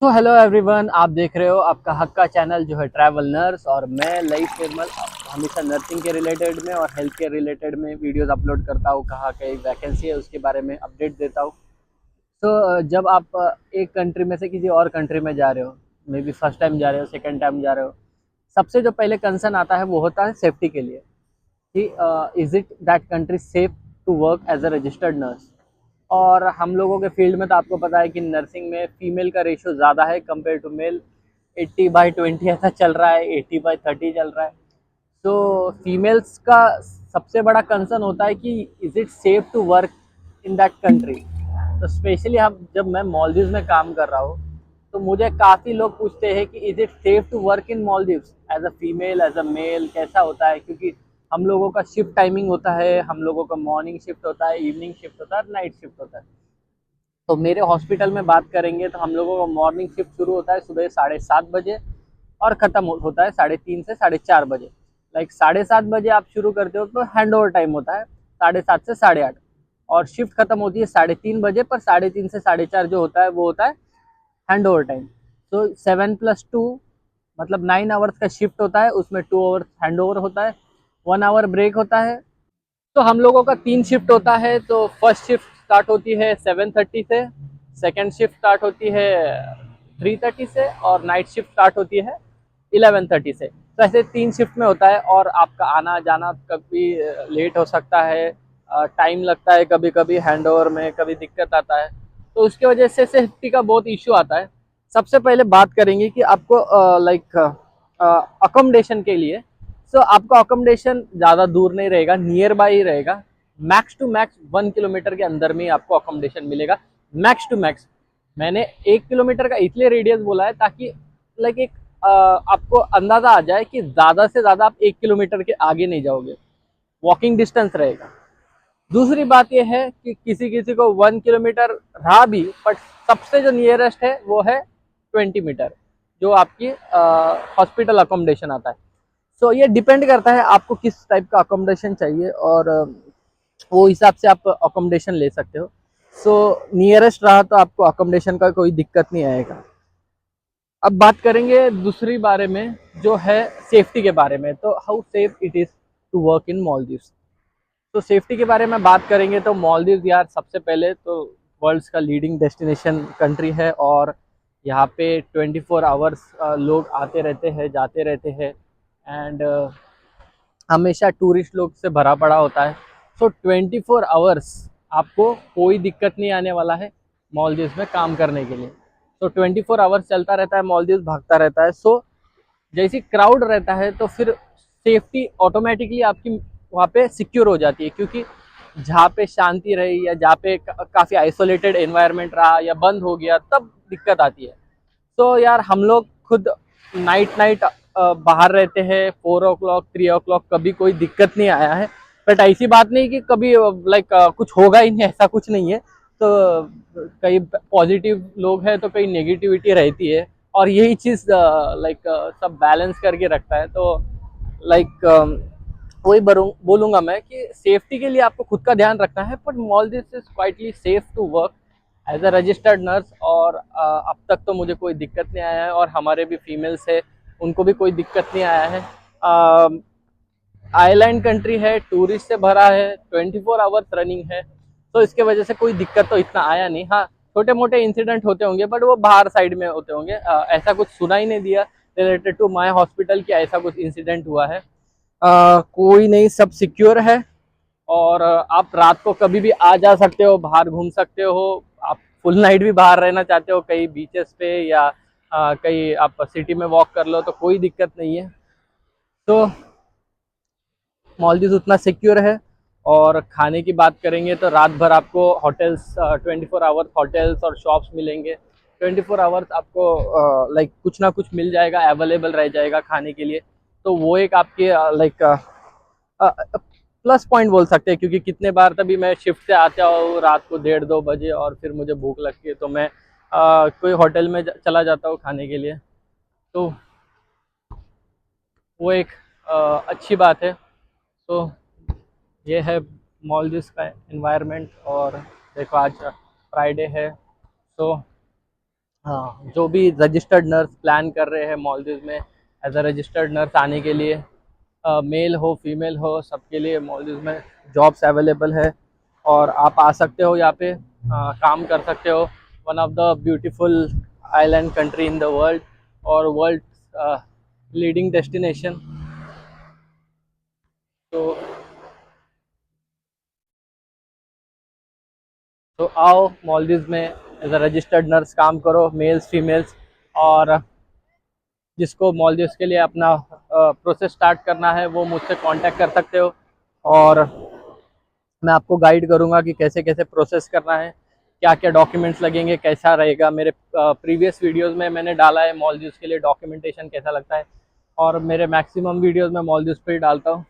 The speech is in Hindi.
तो हेलो एवरीवन, आप देख रहे हो आपका हक का चैनल जो है ट्रैवल नर्स। और मैं लईफ निर्मल हमेशा नर्सिंग के रिलेटेड में और हेल्थ के रिलेटेड में वीडियोस अपलोड करता हूँ। कहाँ कहीं वैकेंसी है उसके बारे में अपडेट देता हूँ। तो जब आप एक कंट्री में से किसी और कंट्री में जा रहे हो, मे बी फर्स्ट टाइम जा रहे हो, सेकेंड टाइम जा रहे हो, सबसे जो पहले कंसर्न आता है वो होता है सेफ्टी के लिए कि is it that country safe to work as a registered nurse. और हम लोगों के फील्ड में तो आपको पता है कि नर्सिंग में फीमेल का रेशियो ज़्यादा है कंपेयर टू मेल। 80/20 ऐसा चल रहा है, 80/30 चल रहा है। तो फीमेल्स का सबसे बड़ा कंसर्न होता है कि is it safe to work in that country. तो स्पेशली हम जब मैं मालदीव्स में काम कर रहा हूँ, तो मुझे काफ़ी लोग पूछते हैं कि is it safe to work in Maldives as a female as a male, कैसा होता है। क्योंकि हम लोगों का शिफ्ट टाइमिंग होता है, हम लोगों का मॉर्निंग शिफ्ट होता है, इवनिंग शिफ्ट होता है, नाइट शिफ्ट होता है। तो मेरे हॉस्पिटल में बात करेंगे तो हम लोगों का मॉर्निंग शिफ्ट शुरू होता है सुबह 7:30 बजे और ख़त्म होता है 3:30 से 4:30 बजे। लाइक 7:30 बजे आप शुरू करते हो तो हैंड ओवर टाइम होता है 7:30 से 8:30, और शिफ्ट खत्म होती है 3:30 बजे। पर 3:30 से 4:30 जो होता है वो होता है हैंड ओवर टाइम। तो 7+2 मतलब 9 आवर्स का शिफ्ट होता है, उसमें 2 आवर्स हैंड ओवर होता है, 1 आवर ब्रेक होता है। तो हम लोगों का 3 शिफ्ट होता है। तो फर्स्ट शिफ्ट स्टार्ट होती है 7:30 से, सेकेंड शिफ्ट स्टार्ट होती है 3:30 से, और नाइट शिफ्ट स्टार्ट होती है 11:30 से। तो ऐसे 3 शिफ्ट में होता है, और आपका आना जाना कभी लेट हो सकता है, टाइम लगता है, कभी कभी हैंड ओवर में कभी दिक्कत आता है। तो उसकी वजह से सेफ्टी का बहुत इश्यू आता है। सबसे पहले बात करेंगे कि आपको लाइक अकोमोडेशन के लिए। सो आपका अकोमोडेशन ज़्यादा दूर नहीं रहेगा, नियर बाय ही रहेगा। मैक्स टू मैक्स 1 किलोमीटर के अंदर में ही आपको अकोमोडेशन मिलेगा, मैक्स टू मैक्स। मैंने 1 किलोमीटर का इसलिए रेडियस बोला है ताकि लाइक एक आपको अंदाज़ा आ जाए कि ज़्यादा से ज़्यादा आप 1 किलोमीटर के आगे नहीं जाओगे, वॉकिंग डिस्टेंस रहेगा। दूसरी बात यह है कि किसी किसी को 1 किलोमीटर रहा भी, बट सबसे जो नियरेस्ट है वो है 20 मीटर, जो आपकी हॉस्पिटल अकोमोडेशन आता है। सो ये डिपेंड करता है आपको किस टाइप का अकोमोडेशन चाहिए, और वो हिसाब से आप अकोमोडेशन ले सकते हो। सो नियरेस्ट रहा तो आपको अकोमोडेशन का कोई दिक्कत नहीं आएगा। अब बात करेंगे दूसरी बारे में, जो है सेफ्टी के बारे में। तो how safe it is to work in Maldives. तो सेफ्टी के बारे में बात करेंगे तो मालदीव्स यार सबसे पहले तो वर्ल्ड्स का लीडिंग डेस्टिनेशन कंट्री है, और यहाँ पे 24 आवर्स लोग आते रहते हैं, जाते रहते हैं। एंड हमेशा टूरिस्ट लोग से भरा पड़ा होता है। सो 24 आवर्स आपको कोई दिक्कत नहीं आने वाला है मालदीव्स में काम करने के लिए। तो 24 आवर्स चलता रहता है, मालदीव्स भागता रहता है। सो जैसी क्राउड रहता है तो फिर सेफ्टी ऑटोमेटिकली आपकी वहाँ पे सिक्योर हो जाती है, क्योंकि जहाँ पे शांति रही या जहाँ पे काफ़ी आइसोलेटेड एनवायरनमेंट रहा या बंद हो गया तब दिक्कत आती है। तो यार हम लोग खुद नाइट नाइट बाहर रहते हैं, 4 o'clock 3 o'clock, कभी कोई दिक्कत नहीं आया है। बट ऐसी बात नहीं कि कभी लाइक कुछ होगा ही नहीं, ऐसा कुछ नहीं है। तो कई पॉजिटिव लोग हैं तो कई नेगेटिविटी रहती है, और यही चीज़ लाइक सब बैलेंस करके रखता है। तो लाइक वही बोलूँगा मैं कि सेफ्टी के लिए आपको खुद का ध्यान रखना है, but Maldives is quitely safe to work as a registered nurse. और अब तक तो मुझे कोई दिक्कत नहीं आया है, और हमारे भी फीमेल्स है उनको भी कोई दिक्कत नहीं आया है। आइलैंड कंट्री है, टूरिस्ट से भरा है, 24 आवर्स रनिंग है। तो इसके वजह से कोई दिक्कत तो इतना आया नहीं। हाँ, छोटे मोटे इंसिडेंट होते होंगे बट वो बाहर साइड में होते होंगे। ऐसा कुछ सुना ही नहीं दिया रिलेटेड टू माई हॉस्पिटल कि ऐसा कुछ इंसिडेंट हुआ है। कोई नहीं, सब सिक्योर है। और आप रात को कभी भी आ जा सकते हो, बाहर घूम सकते हो। आप फुल नाइट भी बाहर रहना चाहते हो कहीं बीचेस पे, या कहीं आप सिटी में वॉक कर लो, तो कोई दिक्कत नहीं है। तो मालदीव्स उतना सिक्योर है। और खाने की बात करेंगे तो रात भर आपको होटल्स, 24 आवर्स होटल्स और शॉप्स मिलेंगे। 24 आवर्स आपको लाइक कुछ ना कुछ मिल जाएगा, अवेलेबल रह जाएगा खाने के लिए। तो वो एक आपके लाइक प्लस पॉइंट बोल सकते हैं, क्योंकि कितने बार तभी मैं शिफ्ट से आता हूँ रात को 1:30-2 बजे, और फिर मुझे भूख लगती है तो मैं कोई होटल में चला जाता हूँ खाने के लिए। तो वो एक अच्छी बात है। तो ये है मालदीव्स का एनवायरनमेंट। और देखो आज फ्राइडे है, तो हाँ, जो भी रजिस्टर्ड नर्स प्लान कर रहे हैं मालदीव में एज अ रजिस्टर्ड नर्स आने के लिए, मेल हो फीमेल हो सबके लिए मालदीव में जॉब्स अवेलेबल है और आप आ सकते हो यहाँ पे, काम कर सकते हो। One of the beautiful island country in the world और वर्ल्ड लीडिंग डेस्टिनेशन। तो आओ मालदीव में एज अ रजिस्टर्ड नर्स काम करो, मेल्स फीमेल्स। और जिसको मालदीव्स के लिए अपना प्रोसेस स्टार्ट करना है वो मुझसे कांटेक्ट कर सकते हो और मैं आपको गाइड करूंगा कि कैसे कैसे प्रोसेस करना है, क्या क्या डॉक्यूमेंट्स लगेंगे, कैसा रहेगा। मेरे प्रीवियस वीडियोस में मैंने डाला है मालदीव्स के लिए डॉक्यूमेंटेशन कैसा लगता है और मेरे मैक्सिमम वीडियोस में मालदीव्स पे ही डालता हूँ।